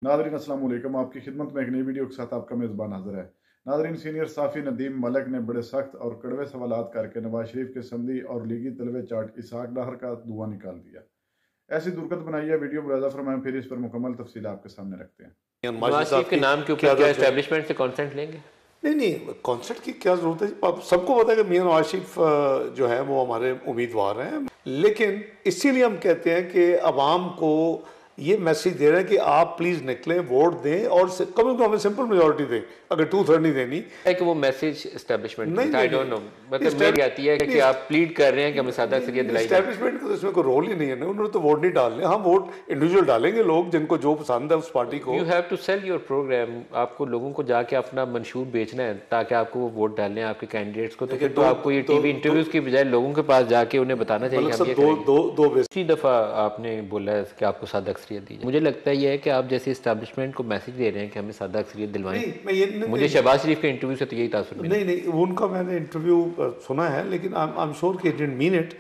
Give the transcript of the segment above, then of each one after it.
Nadreen अस्सलाम वालेकुम। आपकी खिदमत में एक नई वीडियो के साथ आपका मेज़बान हाजिर है। नादरीन, सीनियर साफ़ी नदीम मलिक ने बड़े सख्त और कड़वे सवालात करके नवाज शरीफ के समधी और लीगी तलवे चाट इसहाक डाहर का धुआं निकाल दिया। ऐसी दुर्गत बनाई है वीडियो मुलाजा फरमाएं, फिर इस पर मुकम्मल तफसील आपके सामने रखते हैं। नवाज शरीफ के नाम के ऊपर क्या एस्टेब्लिशमेंट से कॉन्सेंट लेंगे? नहीं, कॉन्सेप्ट की क्या जरूरत है। अब सबको पता है कि मियां नवाज शरीफ जो है वो हमारे उम्मीदवार हैं, लेकिन इसीलिए हम कहते हैं कि अवाम को ये मैसेज दे रहे हैं कि आप प्लीज निकलें, वोट दें और कम से कम हमें सिंपल मेजोरिटी दें। अगर 2/3 नहीं देनी है कि वो मैसेज एस्टेब्लिशमेंट नहीं, आई डोंट नो, मतलब मेरी आती है कि आप प्लीड कर रहे हैं कि हमें सादा अक्सरियत दिलाई जाए। एस्टेब्लिशमेंट का तो इसमें कोई रोल ही नहीं है ना, उन्होंने तो वोट नहीं डालने। हम वोट इंडिविजुअल डालेंगे, लोग जिनको जो पसंद है उस पार्टी को। You have to sell your program. आपको लोगों को जाके अपना मंशूर बेचना है ताकि आपको वो वोट डालने आपके कैंडिडेट्स को। तो फिर तो आपको ये टीवी इंटरव्यूज की बजाय लोगों के पास जाके उन्हें बताना चाहिए कि हम ये करेंगे। इसी दफा आपने बोला है कि आपको सादा अक्सरियत दी जाए। मुझे लगता है ये है कि आप जैसे एस्टेब्लिशमेंट को मैसेज दे रहे हैं कि हमें सादा अक्सरियत दिलवाएं। मुझे शहबाज शरीफ के इंटरव्यू से तो यही तासुर मिला। नहीं, उनका मैंने इंटरव्यू सुना है, लेकिन आई एम श्योर कि डिडंट मीन इट।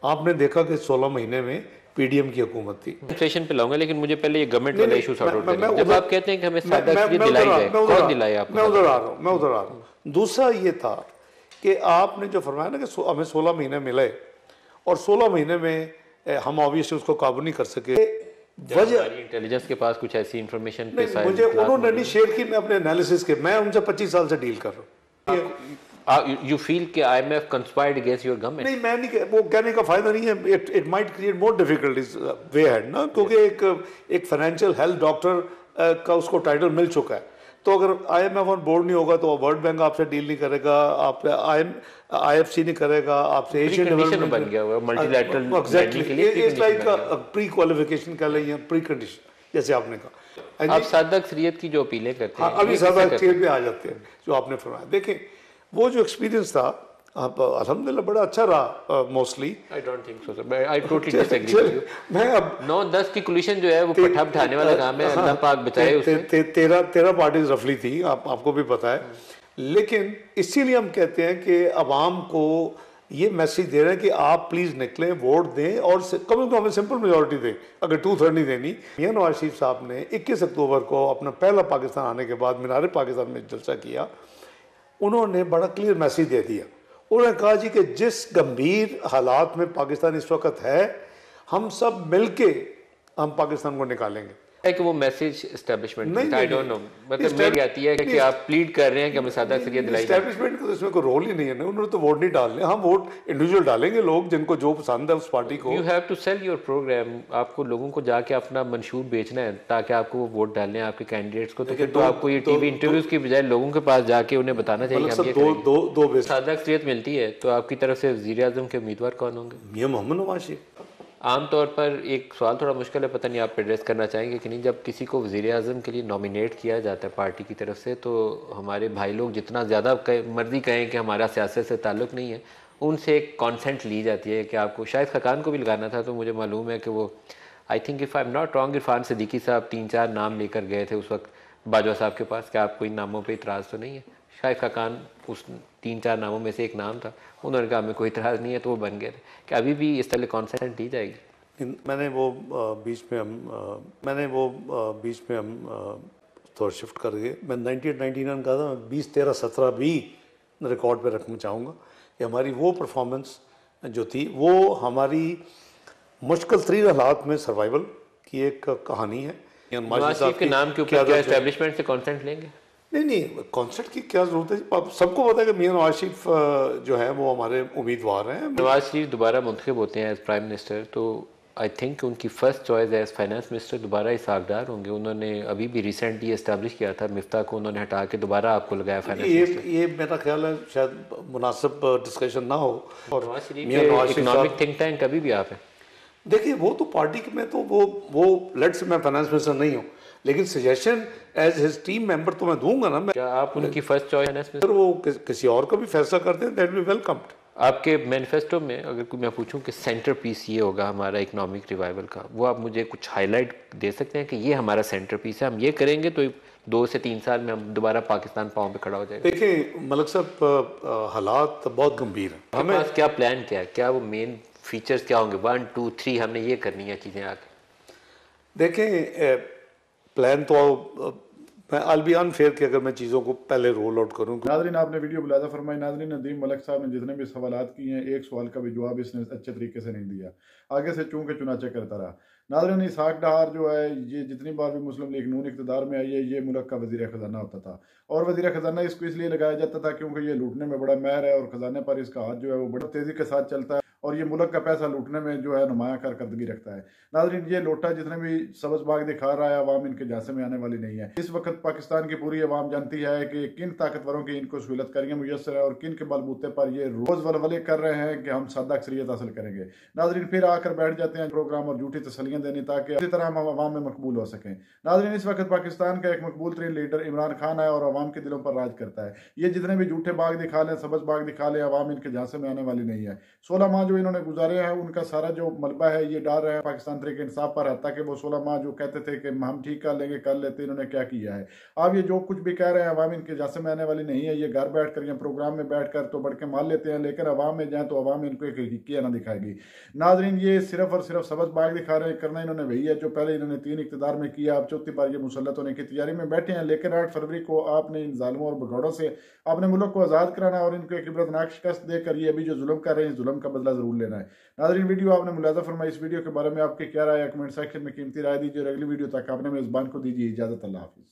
आपने देखा कि 16 महीने में पीडीएम की हुकूमत थी। सेशन पे लाऊंगा, लेकिन मुझे पहले ये गवर्नमेंट वाला इशू सॉर्ट आउट करें। जब आप कहते हैं कि हमें सादा अक्सरियत दिलाई जाए, कौन दिलाए आपको? मैं उधर आ रहा हूँ। दूसरा ये था कि आपने जो फरमाया ना कि हमें 16 महीने मिले और 16 महीने में हम ऑब्वियसली उसको काबू नहीं कर सके। वजह इंटेलिजेंस के पास कुछ ऐसी इंफॉर्मेशन मुझे उन्होंने नहीं शेयर की। मैं अपने एनालिसिस के, मैं उनसे 25 साल से डील कर रहा हूँ। यू फील कि IMF conspired against your government? नहीं, मैं नहीं, वो कहने का फायदा नहीं है। It might create more difficulties way head ना, क्योंकि एक फाइनेंशियल हेल्थ डॉक्टर का उसको टाइटल मिल चुका है। तो अगर IMF ऑन बोर्ड नहीं होगा तो वर्ल्ड बैंक आपसे डील नहीं करेगा, आप IFC नहीं करेगा, आपसे एशियन डेवलपमेंट बन गया हुआ multilateral exactly it's like pre qualification कह लें, प्री कंडीशन जैसे आपने कहा। आप सादा अक्सरियत की जो अपीलें करते हैं, अभी सादा अक्सरियत पे आ जाते हैं जो आपने फरमाया। देखें, वो जो एक्सपीरियंस था आप अल्हम्दुलिल्लाह बड़ा अच्छा रहा mostly. I don't think so sir, I totally disagree with you. मैं अब 9-10 की कोलिशन जो है वो पट्टा बिठाने वाला काम है। अल्लाह पाक बचाए उसे। 13 पार्टीज रफली थी, आपको भी पता है। लेकिन इसीलिए हम कहते हैं कि अवाम को ये मैसेज दे रहे हैं कि आप प्लीज निकलें, वोट दें और कम से कम हमें सिंपल मेजोरिटी दें। अगर 2/3 नहीं देनी। मियां नवाज शरीफ साहब ने 21 अक्टूबर को अपना पहला पाकिस्तान आने के बाद मीनार पाकिस्तान में जलसा किया। उन्होंने बड़ा क्लियर मैसेज दे दिया। उन्होंने कहा जी कि जिस गंभीर हालात में पाकिस्तान इस वक्त है, हम सब मिलके हम पाकिस्तान को निकालेंगे। है कि वो message establishment I don't know, मतलब मेरी आती है कि आप प्लीड कर रहे हैं कि हमें सादा अक्सरियत दिलाई जाए। एस्टेब्लिशमेंट का तो इसमें कोई रोल ही नहीं है ना, उन्होंने तो वोट नहीं डालने। हम वोट इंडिविजुअल डालेंगे, लोग जिनको जो पसंद है उस पार्टी को। You have to sell your program. आपको लोगों को जाके अपना मंशूर बेचना है ताकि आपको वो वोट डालने आपके कैंडिडेट्स को। तो फिर तो आपको ये टीवी इंटरव्यूज की बजाय लोगों के पास जाके उन्हें बताना चाहिए कि हम ये करेंगे। सादा अक्सरियत मिलती है तो आपकी तरफ से वज़ीर आज़म के उम्मीदवार कौन होंगे? मियां मोहम्मद नवाज शरीफ। आमतौर पर एक सवाल थोड़ा मुश्किल है, पता नहीं आप एड्रेस करना चाहेंगे कि नहीं। जब किसी को वज़ीर आज़म के लिए नॉमिनेट किया जाता है पार्टी की तरफ से, तो हमारे भाई लोग जितना ज़्यादा मर्जी कहें कि हमारा सियासत से ताल्लुक़ नहीं है, उनसे एक कॉन्सेंट ली जाती है कि आपको शायद ख़ाकान को भी लगाना था। तो मुझे मालूम है कि वो I think if I am not wrong Irfan Siddiqui साहब 3-4 नाम लेकर गए थे उस वक्त बाजवा साहब के पास कि आपको इन नामों पर इतराज़ तो नहीं है। शायद ख़ाकान उस 3-4 नामों में से एक नाम था। उन्होंने कहा हमें कोई इतराज़ नहीं है, तो वो बन गए थे। कि अभी भी इस तरह कॉन्सेंट दी जाएगी? मैंने वो बीच में हम थोड़ा शिफ्ट कर गए। मैं 98-99 का था, 20-13-17 भी रिकॉर्ड पे रखना चाहूँगा कि हमारी वो परफॉर्मेंस जो थी वो हमारी मुश्किल तरीन हालात में सर्वाइवल की एक कहानी है। नवाज शरीफ के नाम के ऊपर क्या एस्टेब्लिशमेंट से कॉन्सेंट लेंगे? नहीं, कॉन्सेप्ट की क्या जरूरत है। सबको पता है कि मियां नवाज शरीफ जो है वो हमारे उम्मीदवार हैं। नवाज शरीफ दोबारा मुंतखब होते हैं एज प्राइम मिनिस्टर, तो आई थिंक उनकी first choice as finance minister दोबारा इसहाक डार होंगे। उन्होंने अभी भी रिसेंटली एस्टैब्लिश किया था, मिफ्ता को उन्होंने हटा के दोबारा आपको लगाया फाइनेंस मिनिस्टर। ये मेरा ख्याल है शायद मुनासिब डिस्कशन ना हो। और Nawaz Sharif economic think tank कभी भी आप हैं। देखिए, वो तो पार्टी में तो वो लेट्स मैं फाइनेंस मिनिस्टर नहीं हूँ, लेकिन suggestion as his team member तो मैं दूंगा ना। क्या आप उनकी फर्स्ट चॉइस फाइनेंस मिनिस्टर? वो किसी और का भी फैसला करते हैं, दैट बी वेलकम्ड। आपके मैनिफेस्टो में अगर कोई मैं पूछूं कि सेंटर पीस ये होगा हमारा इकोनॉमिक रिवाइवल का, वो आप मुझे कुछ हाईलाइट दे सकते हैं कि ये हमारा सेंटर पीस है, हम ये करेंगे तो 2 से 3 साल में हम दोबारा पाकिस्तान पाँव पे खड़ा हो जाएगा? देखिए मलिक साहब, हालात बहुत गंभीर हैं। हमें पास क्या प्लान क्या है, क्या वो मेन फीचर्स क्या होंगे? 1 2 3 हमने ये करनी है चीज़ें आके? देखें, प्लान तो मैं आई बी अनफेयर कि अगर मैं चीज़ों को पहले रोल आउट करूँ। नाज़रीन, आपने वीडियो बुलादा फरमाई। नाज़रीन, नदीम मलिक साहब ने जितने भी सवालात किए हैं, एक सवाल का भी जवाब इसने अच्छे तरीके से नहीं दिया, आगे से चूंकि चुनाचे करता रहा। नाज़रीन, इसहाक डार जो है, ये जितनी बार भी मुस्लिम लीग नून इक़्तिदार में आई है, ये मुल्क का वज़ीर ख़जाना होता था, और वज़ीर ख़जाना इसको इसलिए लगाया जाता था क्योंकि ये लूटने में बड़ा माहिर है और ख़जाने पर इसका हाथ जो है वो बड़ी तेज़ी के साथ चलता है और ये मुल्क का पैसा लूटने में जो है नुमाया कारकर्दगी रखता है। नाज़रीन, ये लोटा जितने भी सबज बाग दिखा रहा है, अवाम इनके झांसे में आने वाली नहीं है। इस वक्त पाकिस्तान की पूरी अवाम जानती है कि किन ताकतवरों की इनको सहूलत करियाँ मुयसर है और किन के बलबूते पर ये रोज वलवले कर रहे हैं कि हम सादा अक्सरियत हासिल करेंगे। नाज़रीन, फिर आकर बैठ जाते हैं प्रोग्राम और झूठी तसलियां देने ताकि इसी तरह हम अवाम में मकबूल हो सकें। नाज़रीन, इस वक्त पाकिस्तान का एक मकबूल तरीन लीडर इमरान खान है और अवाम के दिलों पर राज करता है। ये जितने भी झूठे बाग दिखा लें, सबज बाग दिखा लें, अवाम इनके झांसे में आने वाली नहीं है। 16 माह जो इन्होंने गुजारे हैं, उनका सारा जो मलबा है ये डाल रहे हैं पाकिस्तान तहरीक इंसाफ पर, ताकि वो 16 माह जो कहते थे कि हम ठीक कर लेंगे, कर लेते, इन्होंने क्या किया है। अब ये जो कुछ भी कह रहे हैं, अवाम इनके झांसे में आने वाली नहीं है। ये घर बैठ कर या प्रोग्राम में बैठ कर तो बढ़ के मान लेते हैं, लेकिन अवाम में जाए तो अवाम इनको एक हकीकियत ना दिखाएगी। नाजरीन, ये सिर्फ और सिर्फ सबज बाग दिखा रहे हैं। करना इन्होंने वही है जो पहले इन्होंने 3 इक़्तिदार में किया। अब चौथी बार ये मुसल्लत होने की तैयारी में बैठे हैं, लेकिन 8 फरवरी को आपने इन जालिमों और भगौड़ों से अपने मुल्क को आज़ाद कराना और इनको एक इबरतनाक शिकस्त देकर ये अभी जो जुल्म कर रहे हैं, जुल्म का बदला जरूर लेना है। नाज़रीन, वीडियो आपने मुलाज़ा फरमाई। इस वीडियो के बारे में आपके क्या राय है, कमेंट सेक्शन में कीमती राय दीजिए और अगली वीडियो तक आपने मेज़बान को दीजिए इजाज़त। अल्लाह हाफिज़।